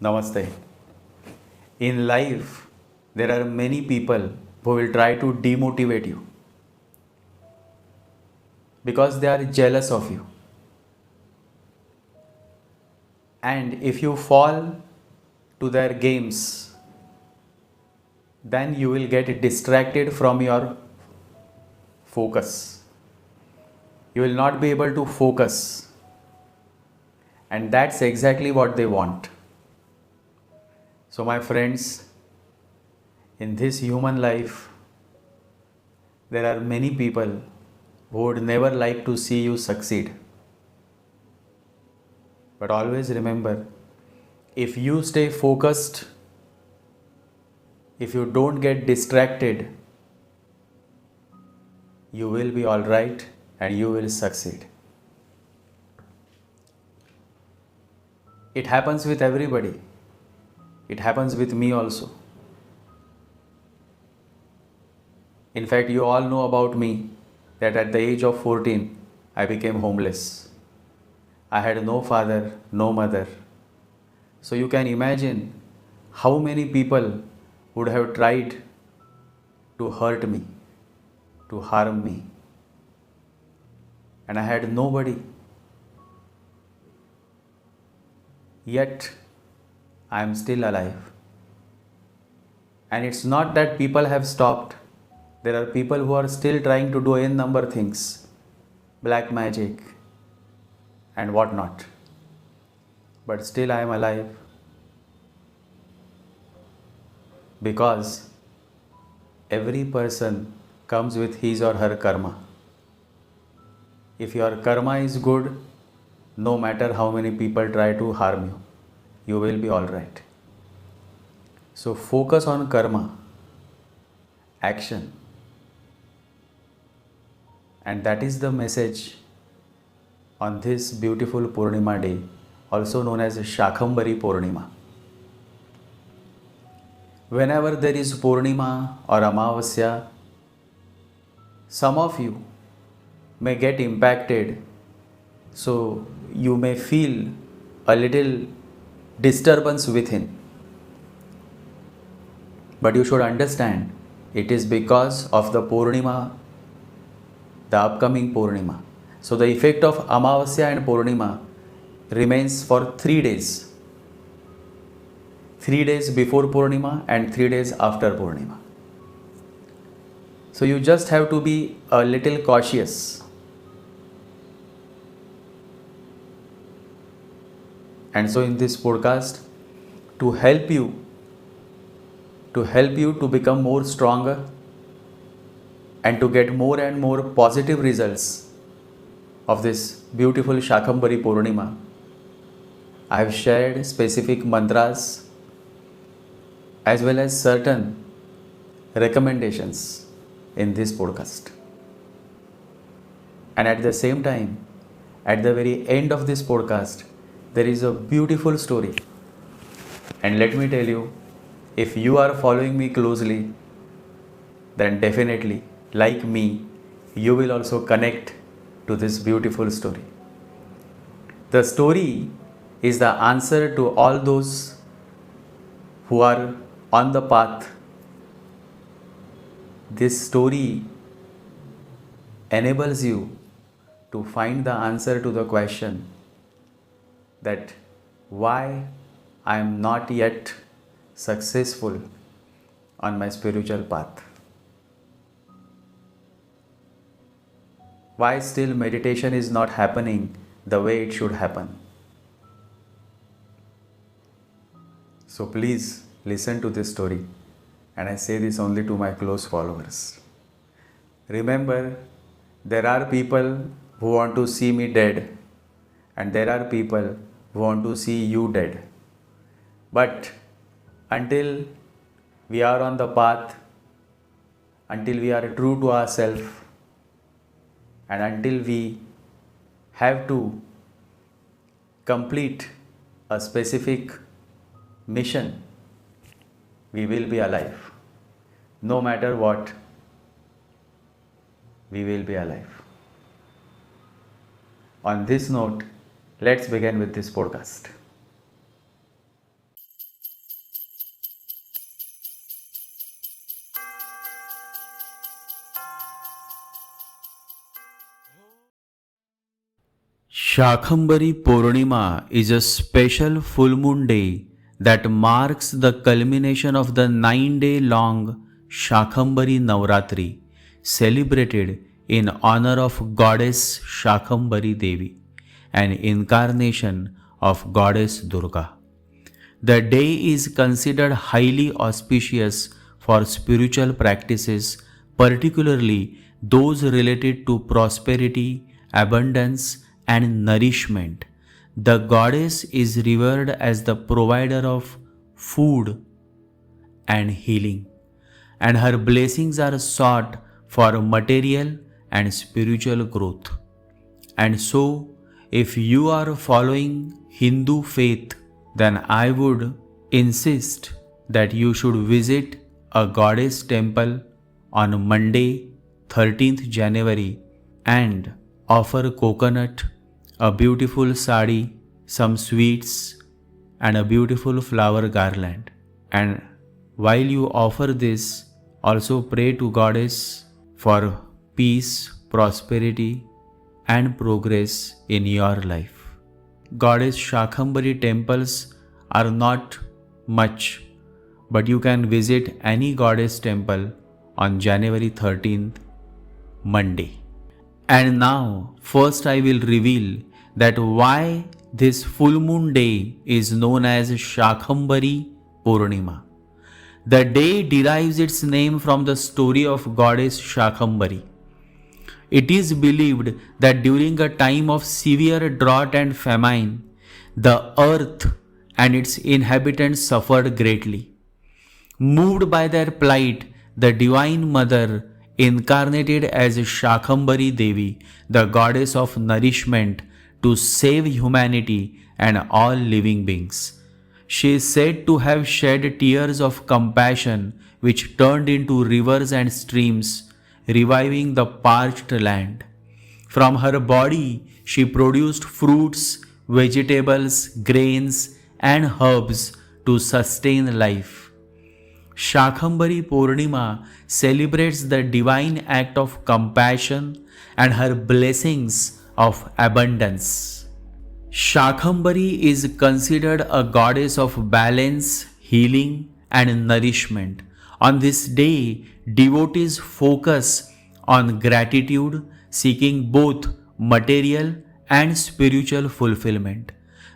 Namaste. In life, there are many people who will try to demotivate you because they are jealous of you. And if you fall to their games, then you will get distracted from your focus. You will not be able to focus. And that's exactly what they want. So, my friends, in this human life, there are many people who would never like to see you succeed. But always remember, if you stay focused, if you don't get distracted, you will be alright and you will succeed. It happens with everybody. It happens with me also. In fact, you all know about me that at the age of 14, I became homeless. I had no father, no mother. So you can imagine how many people would have tried to hurt me, to harm me. And I had nobody. Yet, I am still alive. And it's not that people have stopped. There are people who are still trying to do n number of things, black magic and whatnot. But still I am alive because every person comes with his or her karma. If your karma is good, no matter how many people try to harm you, you will be alright. So focus on karma, action. And that is the message on this beautiful Purnima day, also known as Shakambhari Purnima. Whenever there is Purnima or Amavasya, some of you may get impacted, so you may feel a little disturbance within. But you should understand, it is because of the Purnima, the upcoming Purnima. So the effect of Amavasya and Purnima remains for 3 days. 3 days before Purnima and 3 days after Purnima. So you just have to be a little cautious. And so in this podcast, to help you to become more stronger and to get more and more positive results of this beautiful Shakambhari Purnima, I have shared specific mantras as well as certain recommendations in this podcast. And at the same time, at the very end of this podcast, there is a beautiful story. And let me tell you, if you are following me closely, then definitely, like me, you will also connect to this beautiful story. The story is the answer to all those who are on the path. This story enables you to find the answer to the question that why I am not yet successful on my spiritual path. Why still meditation is not happening the way it should happen. So please listen to this story, and I say this only to my close followers. Remember, there are people who want to see me dead, and there are people who want to see you dead. But until we are on the path, until we are true to ourselves, and until we have to complete a specific mission, we will be alive. No matter what, we will be alive. On this note, let's begin with this podcast. Shakambhari Purnima is a special full moon day that marks the culmination of the 9-day-long Shakambhari Navratri, celebrated in honor of Goddess Shakambhari Devi, an incarnation of Goddess Durga. The day is considered highly auspicious for spiritual practices, particularly those related to prosperity, abundance, and nourishment. The goddess is revered as the provider of food and healing, and her blessings are sought for material and spiritual growth. And so, if you are following Hindu faith, then I would insist that you should visit a goddess temple on Monday, 13th January, and offer coconut, a beautiful sari, some sweets, and a beautiful flower garland. And while you offer this, also pray to Goddess for peace, prosperity, and progress in your life. Goddess Shakambhari temples are not much, but you can visit any goddess temple on January 13th, Monday. And now, first I will reveal that why this full moon day is known as Shakambhari Purnima. The day derives its name from the story of Goddess Shakambhari. It is believed that during a time of severe drought and famine, the earth and its inhabitants suffered greatly. Moved by their plight, the Divine Mother incarnated as Shakambhari Devi, the goddess of nourishment, to save humanity and all living beings. She is said to have shed tears of compassion which turned into rivers and streams, reviving the parched land. From her body she produced fruits, vegetables, grains, and herbs to sustain life. Shakambhari Purnima celebrates the divine act of compassion and her blessings of abundance. Shakambhari is considered a goddess of balance, healing, and nourishment. On this day, devotees focus on gratitude, seeking both material and spiritual fulfillment.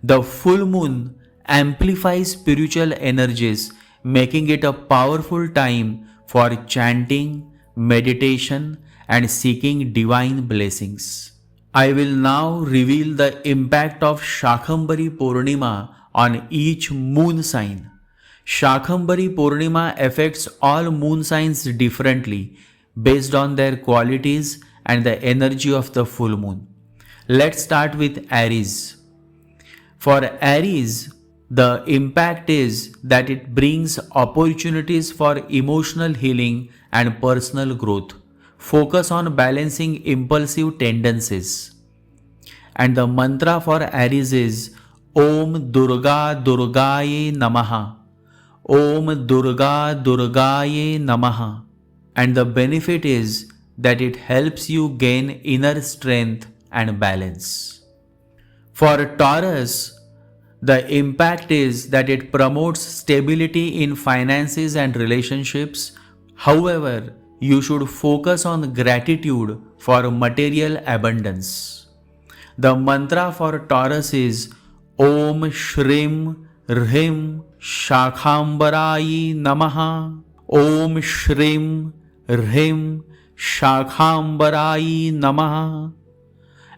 The full moon amplifies spiritual energies, making it a powerful time for chanting, meditation, and seeking divine blessings. I will now reveal the impact of Shakambhari Purnima on each moon sign. Shakambhari Purnima affects all moon signs differently based on their qualities and the energy of the full moon. Let's start with Aries. For Aries, the impact is that it brings opportunities for emotional healing and personal growth. Focus on balancing impulsive tendencies. And the mantra for Aries is Om Durga Durgaye Namaha. Om Durga Durgaye Namaha. And the benefit is that it helps you gain inner strength and balance. For Taurus, the impact is that it promotes stability in finances and relationships. However, you should focus on gratitude for material abundance. The mantra for Taurus is Om Shrim Rhim Shakambhari Namaha. Om Shrim Rhim Shakambhari Namaha.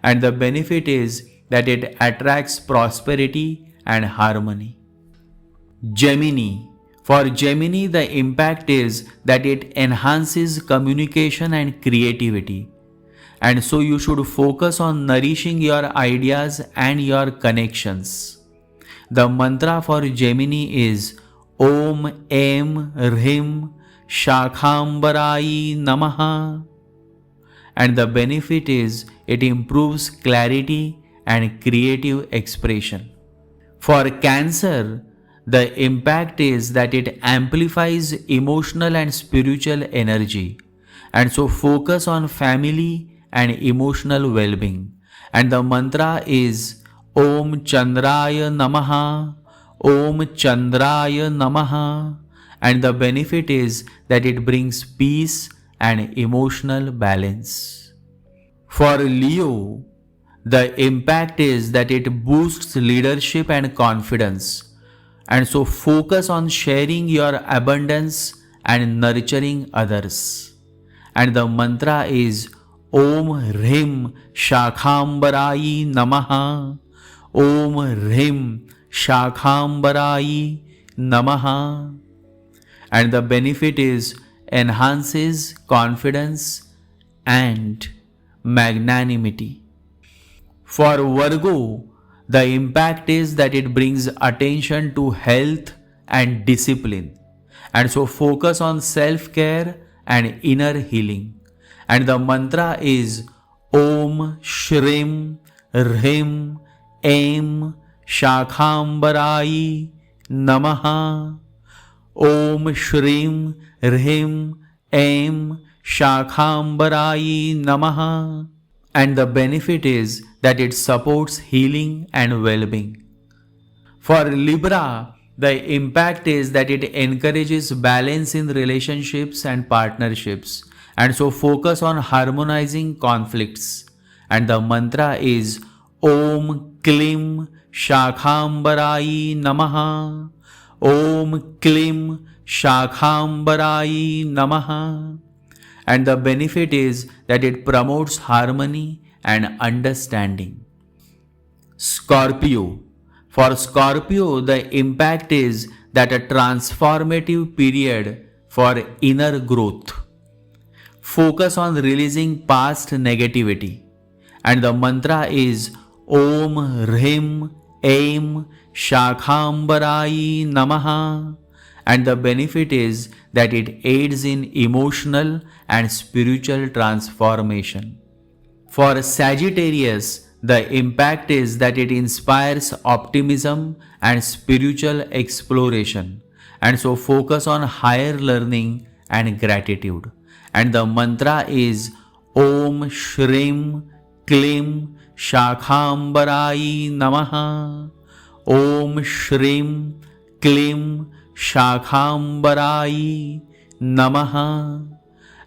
And the benefit is that it attracts prosperity and harmony. Gemini. For Gemini, the impact is that it enhances communication and creativity. And so you should focus on nourishing your ideas and your connections. The mantra for Gemini is Om Em Rhim Shakambhari Namaha. And the benefit is it improves clarity and creative expression. For Cancer, the impact is that it amplifies emotional and spiritual energy, and so focus on family and emotional well-being. and the mantra is Om Chandraya Namaha, Om Chandraya Namaha, and the benefit is that it brings peace and emotional balance. For Leo, the impact is that it boosts leadership and confidence, and so focus on sharing your abundance and nurturing others. And the mantra is Om Hrim Shakambhari Namaha, Om Hrim Shakambhari Namaha, and the benefit is enhances confidence and magnanimity. For Virgo, the impact is that it brings attention to health and discipline, and so focus on self-care and inner healing. And the mantra is Om Shrim Hrim Aim Shakambhari Namaha, Om Shrim Hrim Aim Shakambhari Namaha, and the benefit is that it supports healing and well-being. For Libra, the impact is that it encourages balance in relationships and partnerships, and so focus on harmonizing conflicts. And the mantra is Om Klim Shakambhari Namaha, Om Klim Shakambhari Namaha, and the benefit is that it promotes harmony and understanding. Scorpio. For Scorpio, the impact is that a transformative period for inner growth. Focus on releasing past negativity, and the mantra is Om Hrim Aim Shakambhari Namaha, and the benefit is that it aids in emotional and spiritual transformation. For Sagittarius, the impact is that it inspires optimism and spiritual exploration, and so focus on higher learning and gratitude. And the mantra is Om Shrim Klim Shakambhari Namaha, Om Shrim Klim Shakambhari Namaha,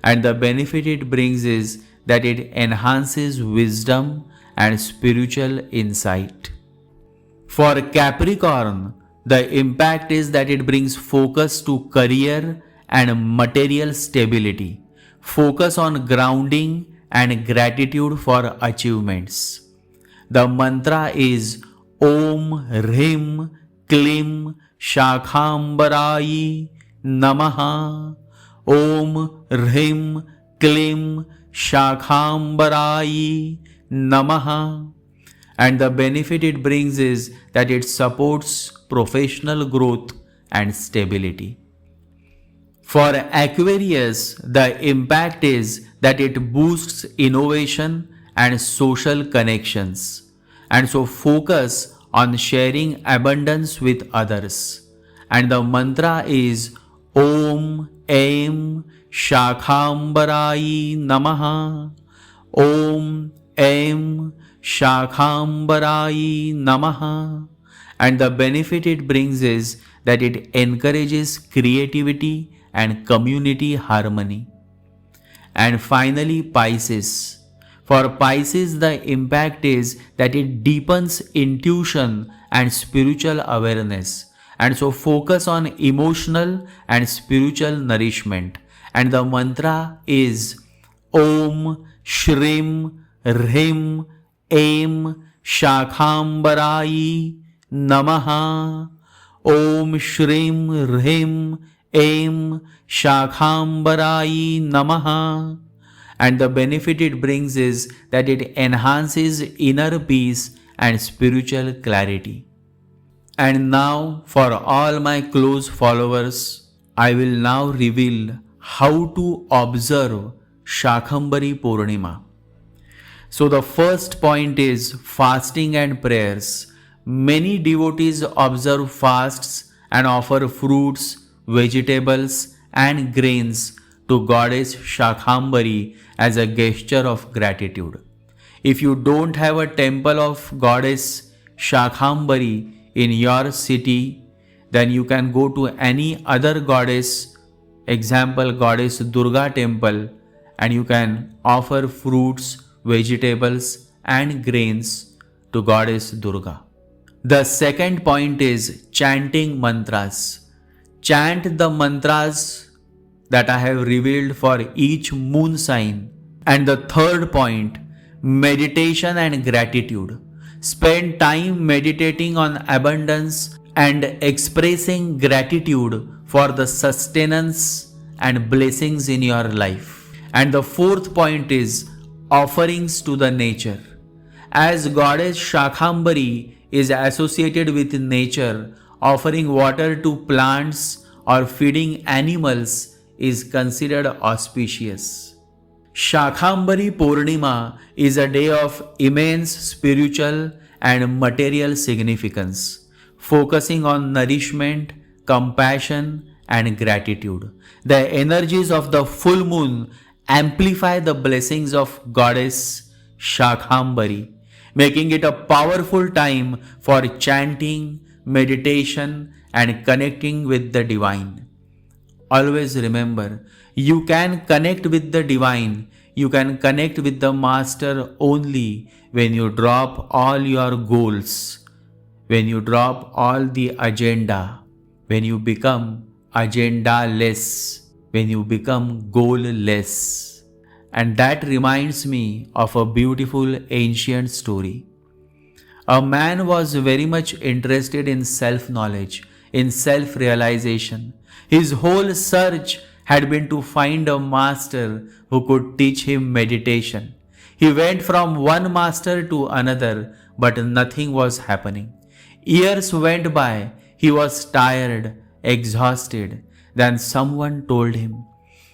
and the benefit it brings is that it enhances wisdom and spiritual insight. For Capricorn, the impact is that it brings focus to career and material stability. Focus on grounding and gratitude for achievements. The mantra is Om Hrim Klim Shakambhari Namaha, Om Hrim Klim Shakambhari Namaha, and the benefit it brings is that it supports professional growth and stability. For Aquarius, the impact is that it boosts innovation and social connections, and so focus on sharing abundance with others. And the mantra is Om Aim Shakambhari Namaha, Om Aim Shakambhari Namaha, and the benefit it brings is that it encourages creativity and community harmony. And finally, Pisces. For Pisces, the impact is that it deepens intuition and spiritual awareness, and so focus on emotional and spiritual nourishment. And the mantra is Om Shrim Hrim Aim Shakambhari Namaha, Om Shrim Hrim Aim Shakambhari Namaha, and the benefit it brings is that it enhances inner peace and spiritual clarity. And now, for all my close followers, I will now reveal how to observe Shakambhari Purnima. So the first point is fasting and prayers. Many devotees observe fasts and offer fruits, vegetables and grains to Goddess Shakambhari as a gesture of gratitude. If you don't have a temple of Goddess Shakambhari in your city, then you can go to any other goddess, example Goddess Durga temple, and you can offer fruits, vegetables and grains to Goddess Durga. The second point is chanting mantras. Chant the mantras that I have revealed for each moon sign. And the third point, meditation and gratitude. Spend time meditating on abundance and expressing gratitude for the sustenance and blessings in your life. And the fourth point is offerings to the nature. As Goddess Shakambhari is associated with nature, offering water to plants or feeding animals is considered auspicious. Shakambhari Purnima is a day of immense spiritual and material significance, focusing on nourishment, compassion, and gratitude. The energies of the full moon amplify the blessings of Goddess Shakambhari, making it a powerful time for chanting, meditation, and connecting with the divine. Always remember, you can connect with the divine, you can connect with the master only when you drop all your goals, when you drop all the agenda, when you become agenda-less, when you become goal-less. And that reminds me of a beautiful ancient story. A man was very much interested in self-knowledge, in self-realization. His whole search had been to find a master who could teach him meditation. He went from one master to another, but nothing was happening. Years went by. He was tired, exhausted. Then someone told him,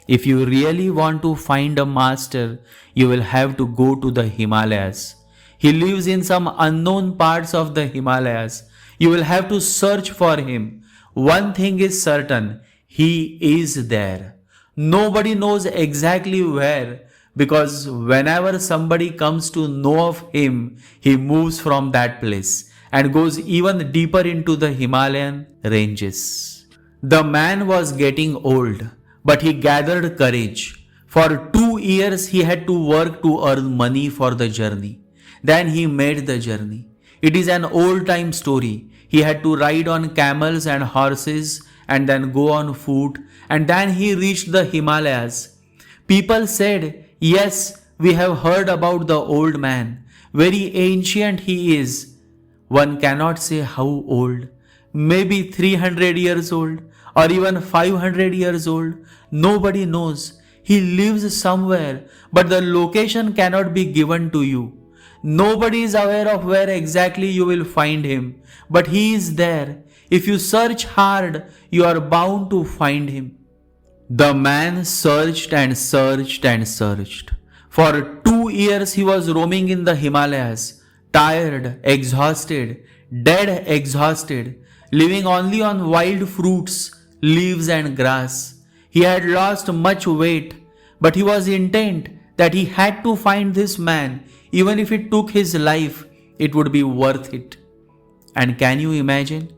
if you really want to find a master, you will have to go to the Himalayas. He lives in some unknown parts of the Himalayas. You will have to search for him. One thing is certain, he is there. Nobody knows exactly where, because whenever somebody comes to know of him, he moves from that place and goes even deeper into the Himalayan ranges. The man was getting old, but he gathered courage. For 2 years he had to work to earn money for the journey. Then he made the journey. It is an old-time story. He had to ride on camels and horses and then go on foot, and then he reached the Himalayas. People said, yes, we have heard about the old man. Very ancient he is. One cannot say how old. Maybe 300 years old or even 500 years old. Nobody knows. He lives somewhere, but the location cannot be given to you. Nobody is aware of where exactly you will find him, but he is there. If you search hard, you are bound to find him. The man searched and searched and searched. For 2 years he was roaming in the Himalayas, tired, exhausted, dead exhausted, living only on wild fruits, leaves and grass. He had lost much weight, but he was intent that he had to find this man. Even if it took his life, it would be worth it. And can you imagine?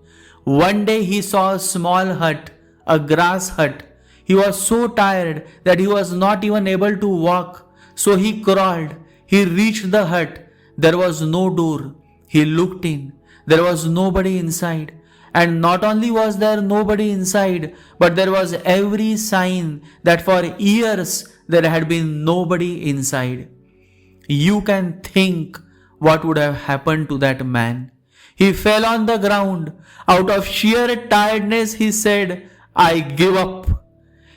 One day he saw a small hut, a grass hut. He was so tired that he was not even able to walk. So he crawled. He reached the hut. There was no door. He looked in. There was nobody inside. And not only was there nobody inside, but there was every sign that for years there had been nobody inside. You can think what would have happened to that man. He fell on the ground. Out of sheer tiredness, he said, I give up.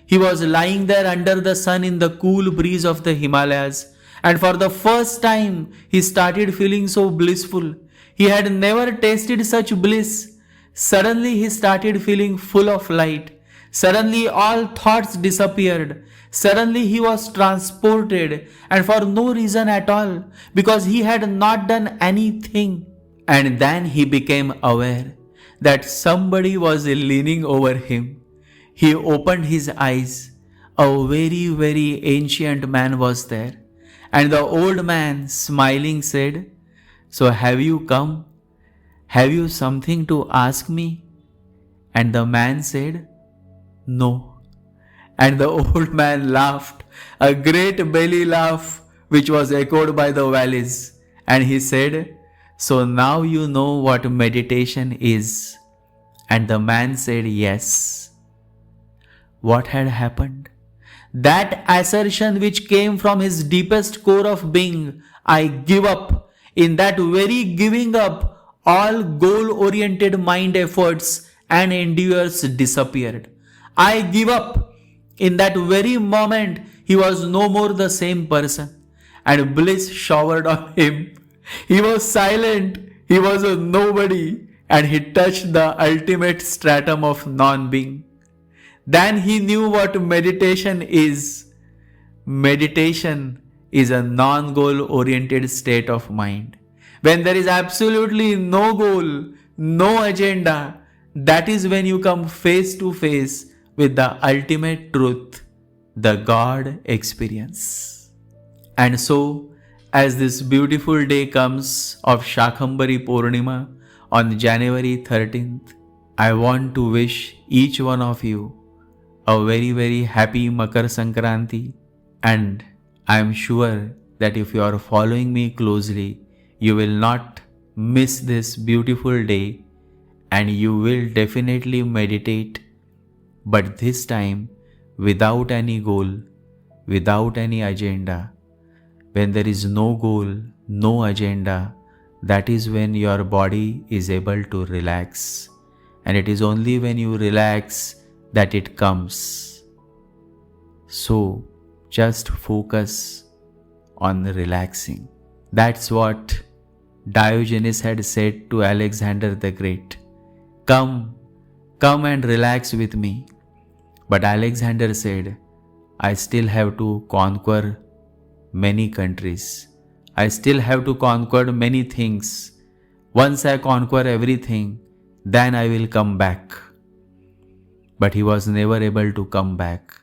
He was lying there under the sun in the cool breeze of the Himalayas. And for the first time, he started feeling so blissful. He had never tasted such bliss. Suddenly, he started feeling full of light. Suddenly, all thoughts disappeared. Suddenly, he was transported, and for no reason at all, because he had not done anything. And then he became aware that somebody was leaning over him. He opened his eyes. A very, very ancient man was there. And the old man, smiling, said, "So have you come? Have you something to ask me?" And the man said, "No." And the old man laughed, a great belly laugh, which was echoed by the valleys. And he said, "So now you know what meditation is." And the man said, "Yes." What had happened? That assertion which came from his deepest core of being, "I give up," in that very giving up, all goal-oriented mind efforts and endeavors disappeared. "I give up." In that very moment, he was no more the same person, and bliss showered on him. He was silent, he was a nobody, and he touched the ultimate stratum of non-being. Then he knew what meditation is. Meditation is a non-goal oriented state of mind. When there is absolutely no goal, no agenda, that is when you come face to face with the ultimate truth, the God experience. And so, as this beautiful day comes of Shakambhari Purnima on January 13th, I want to wish each one of you a very, very happy Makar Sankranti. And I am sure that if you are following me closely, you will not miss this beautiful day and you will definitely meditate, but this time without any goal, without any agenda. When there is no goal, no agenda, that is when your body is able to relax. And it is only when you relax that it comes. So just focus on relaxing. That's what Diogenes had said to Alexander the Great. Come and relax with me. But Alexander said, I still have to conquer many countries. I still have to conquer many things. Once I conquer everything, then I will come back. But he was never able to come back.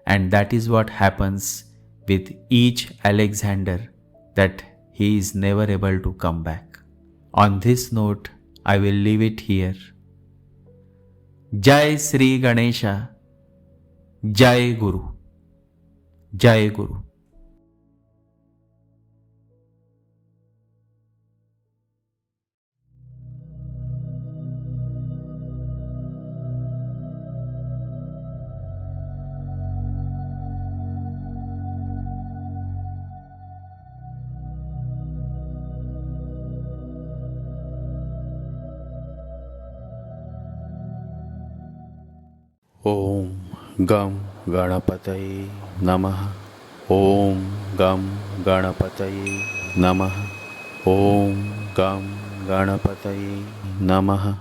And that is what happens with each Alexander, that he is never able to come back. On this note, I will leave it here. Jai Sri Ganesha, Jai Guru, Jai Guru. ॐ गं गणपतये नमः। ॐ गं गणपतये नमः। ॐ गं गणपतये नमः।